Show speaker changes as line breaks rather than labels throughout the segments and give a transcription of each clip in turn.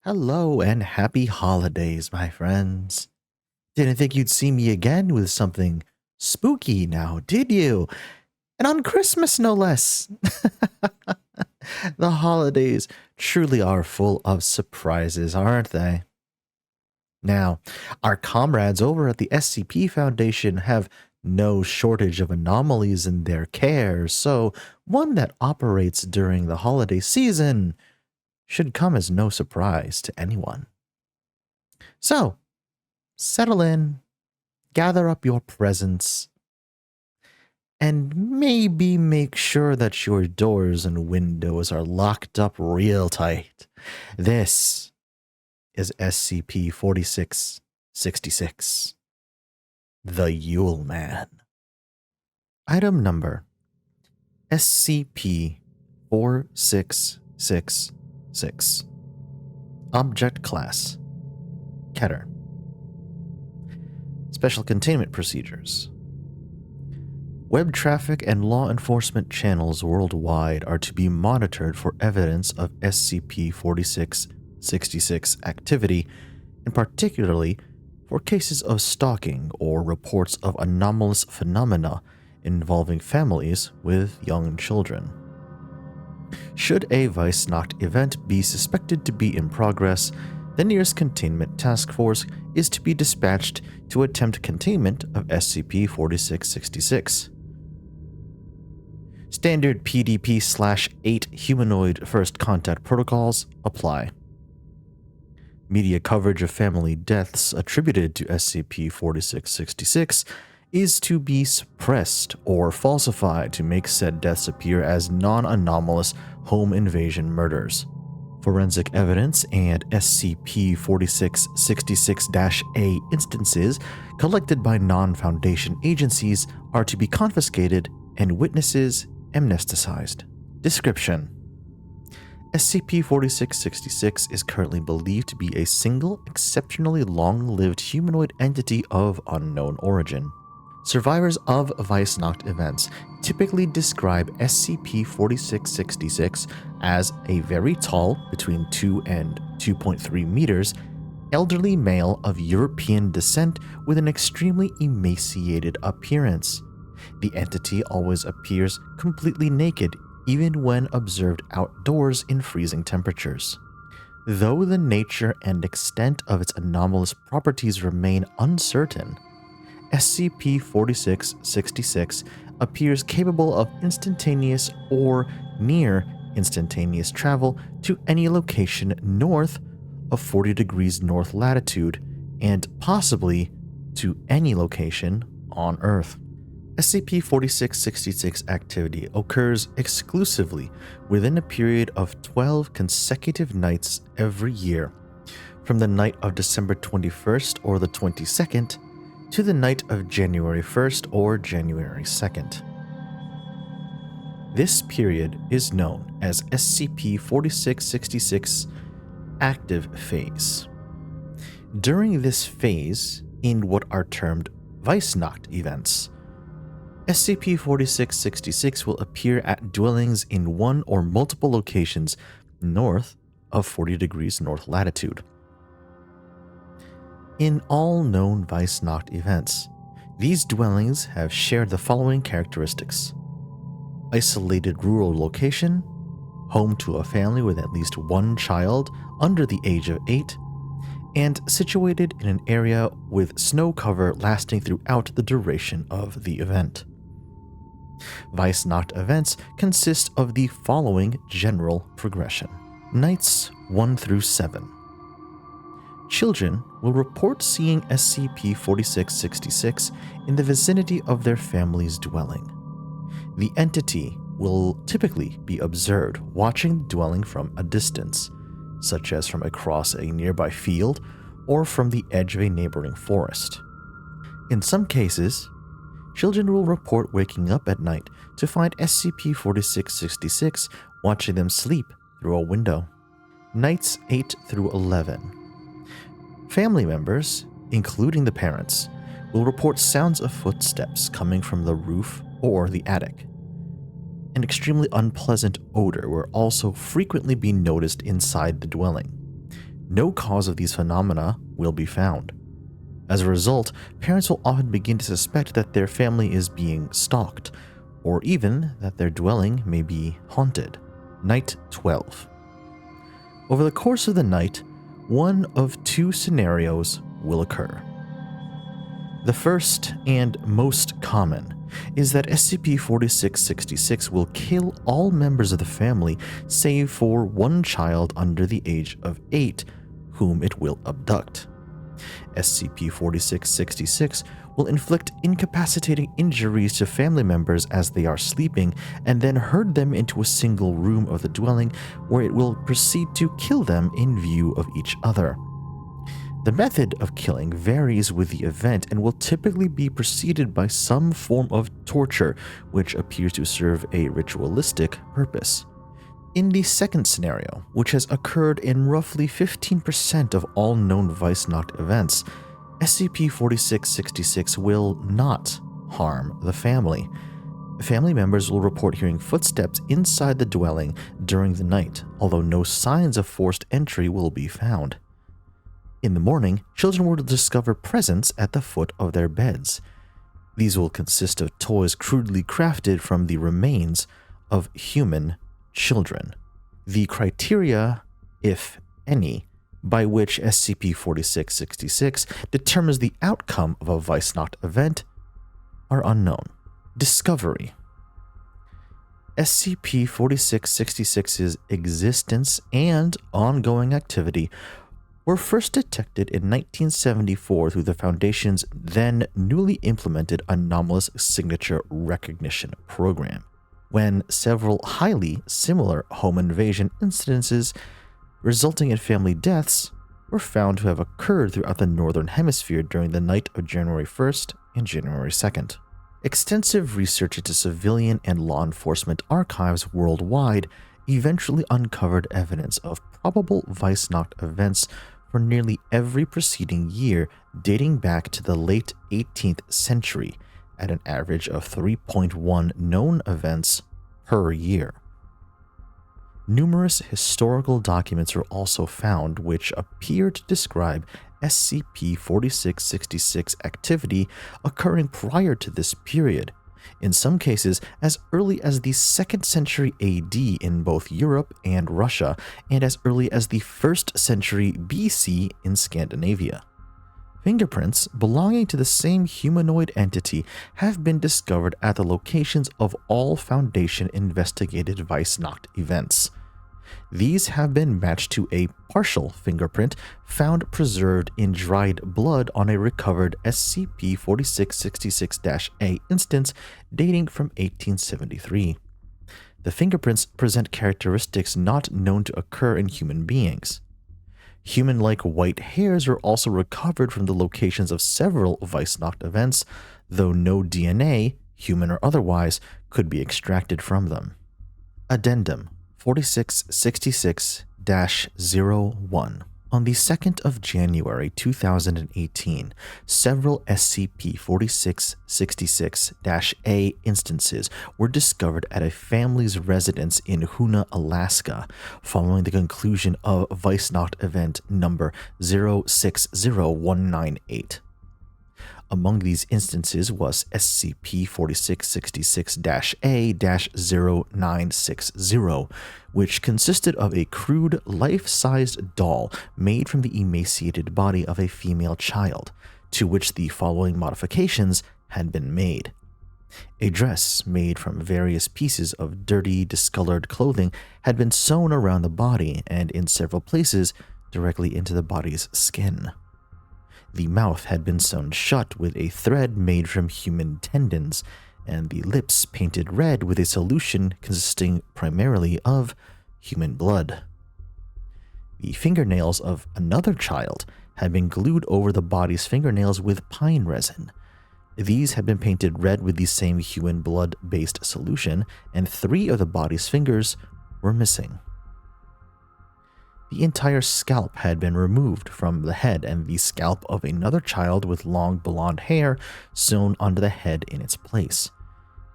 Hello and happy holidays, my friends. Didn't think you'd see me again with something spooky now, did you? And on Christmas, no less. The holidays truly are full of surprises, aren't they? Now, our comrades over at the SCP Foundation have no shortage of anomalies in their care, so one that operates during the holiday season should come as no surprise to anyone. So, settle in, gather up your presents, and maybe make sure that your doors and windows are locked up real tight. This is SCP 4666, the Yule Man. Item number SCP 4666. Object Class Keter. Special Containment Procedures. Web traffic and law enforcement channels worldwide are to be monitored for evidence of SCP-4666 activity, and particularly for cases of stalking or reports of anomalous phenomena involving families with young children. Should a Vice-Knocked event be suspected to be in progress, the nearest containment task force is to be dispatched to attempt containment of SCP-4666. Standard PDP/8 humanoid first contact protocols apply. Media coverage of family deaths attributed to SCP-4666 is to be suppressed or falsified to make said deaths appear as non-anomalous home invasion murders. Forensic evidence and SCP-4666-A instances collected by non-Foundation agencies are to be confiscated and witnesses amnesticized. Description: SCP-4666 is currently believed to be a single, exceptionally long-lived humanoid entity of unknown origin. Survivors of Vice-Knocked events typically describe SCP-4666 as a very tall, between 2 and 2.3 meters, elderly male of European descent with an extremely emaciated appearance. The entity always appears completely naked, even when observed outdoors in freezing temperatures. Though the nature and extent of its anomalous properties remain uncertain, SCP-4666 appears capable of instantaneous or near instantaneous travel to any location north of 40 degrees north latitude and possibly to any location on Earth. SCP-4666 activity occurs exclusively within a period of 12 consecutive nights every year, from the night of December 21st or the 22nd to the night of January 1st or January 2nd. This period is known as SCP-4666 Active Phase. During this phase, in what are termed Vice-Knocked events, SCP-4666 will appear at dwellings in one or multiple locations north of 40 degrees north latitude. In all known Vice-Knocked events, these dwellings have shared the following characteristics: isolated rural location, home to a family with at least one child under the age of 8, and situated in an area with snow cover lasting throughout the duration of the event. Vice-Knocked events consist of the following general progression. Nights 1 through 7. Children will report seeing SCP-4666 in the vicinity of their family's dwelling. The entity will typically be observed watching the dwelling from a distance, such as from across a nearby field or from the edge of a neighboring forest. In some cases, children will report waking up at night to find SCP-4666 watching them sleep through a window. Nights 8 through 11. Family members, including the parents, will report sounds of footsteps coming from the roof or the attic. An extremely unpleasant odor will also frequently be noticed inside the dwelling. no cause of these phenomena will be found. As a result, parents will often begin to suspect that their family is being stalked, or even that their dwelling may be haunted. Night 12. Over the course of the night, one of two scenarios will occur. The first and most common is that SCP-4666 will kill all members of the family save for one child under the age of 8, whom it will abduct. SCP-4666 will inflict incapacitating injuries to family members as they are sleeping and then herd them into a single room of the dwelling where it will proceed to kill them in view of each other. The method of killing varies with the event and will typically be preceded by some form of torture, which appears to serve a ritualistic purpose. In the second scenario, which has occurred in roughly 15% of all known Weissnacht events, SCP-4666 will not harm the family. Family members will report hearing footsteps inside the dwelling during the night, although no signs of forced entry will be found. In the morning, children will discover presents at the foot of their beds. These will consist of toys crudely crafted from the remains of human children. The criteria, if any, by which SCP-4666 determines the outcome of a Weissnacht event are unknown. Discovery. SCP-4666's existence and ongoing activity were first detected in 1974 through the Foundation's then newly implemented anomalous signature recognition program, when several highly similar home invasion incidences resulting in family deaths were found to have occurred throughout the Northern Hemisphere during the night of January 1st and January 2nd. Extensive research into civilian and law enforcement archives worldwide eventually uncovered evidence of probable Weissnacht events for nearly every preceding year dating back to the late 18th century, at an average of 3.1 known events per year. Numerous historical documents were also found which appear to describe SCP-4666 activity occurring prior to this period, in some cases as early as the 2nd century AD in both Europe and Russia, and as early as the 1st century BC in Scandinavia. Fingerprints belonging to the same humanoid entity have been discovered at the locations of all Foundation investigated Weissnacht events. These have been matched to a partial fingerprint found preserved in dried blood on a recovered SCP-4666-A instance dating from 1873. The fingerprints present characteristics not known to occur in human beings. Human-like white hairs are also recovered from the locations of several Weissnacht events, though no DNA, human or otherwise, could be extracted from them. Addendum 4666-01. On the 2nd of January 2018, several SCP-4666-A instances were discovered at a family's residence in Hoona, Alaska, following the conclusion of Weissnacht event number 060198. Among these instances was SCP-4666-A-0960, which consisted of a crude, life-sized doll made from the emaciated body of a female child, to which the following modifications had been made. A dress made from various pieces of dirty, discolored clothing had been sewn around the body and in several places directly into the body's skin. The mouth had been sewn shut with a thread made from human tendons, and the lips painted red with a solution consisting primarily of human blood. The fingernails of another child had been glued over the body's fingernails with pine resin. These had been painted red with the same human blood-based solution, and 3 of the body's fingers were missing. The entire scalp had been removed from the head, and the scalp of another child with long blonde hair sewn onto the head in its place.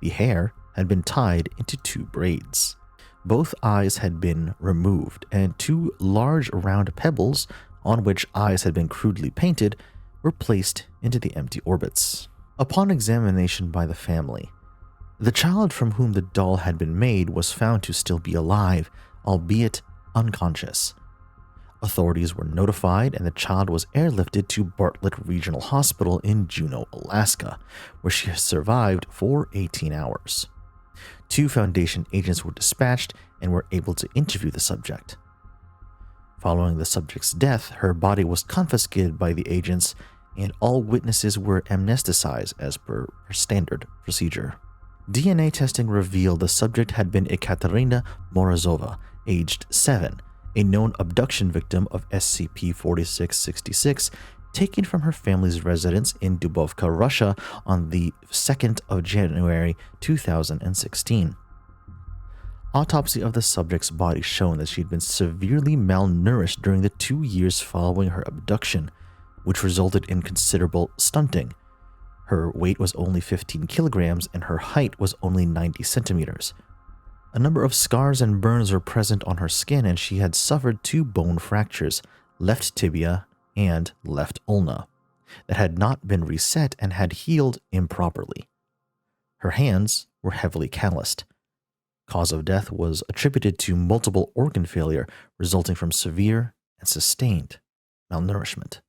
The hair had been tied into 2 braids. Both eyes had been removed, and two large round pebbles, on which eyes had been crudely painted, were placed into the empty orbits. Upon examination by the family, the child from whom the doll had been made was found to still be alive, albeit unconscious. Authorities were notified, and the child was airlifted to Bartlett Regional Hospital in Juneau, Alaska, where she has survived for 18 hours. 2 Foundation agents were dispatched and were able to interview the subject. Following the subject's death, her body was confiscated by the agents, and all witnesses were amnesticized as per standard procedure. DNA testing revealed the subject had been Ekaterina Morozova, aged 7, a known abduction victim of SCP-4666, taken from her family's residence in Dubovka, Russia on the 2nd of January 2016. Autopsy of the subject's body showed that she had been severely malnourished during the 2 years following her abduction, which resulted in considerable stunting. Her weight was only 15 kilograms and her height was only 90 centimeters. A number of scars and burns were present on her skin, and she had suffered 2 bone fractures, left tibia and left ulna, that had not been reset and had healed improperly. Her hands were heavily calloused. Cause of death was attributed to multiple organ failure resulting from severe and sustained malnourishment.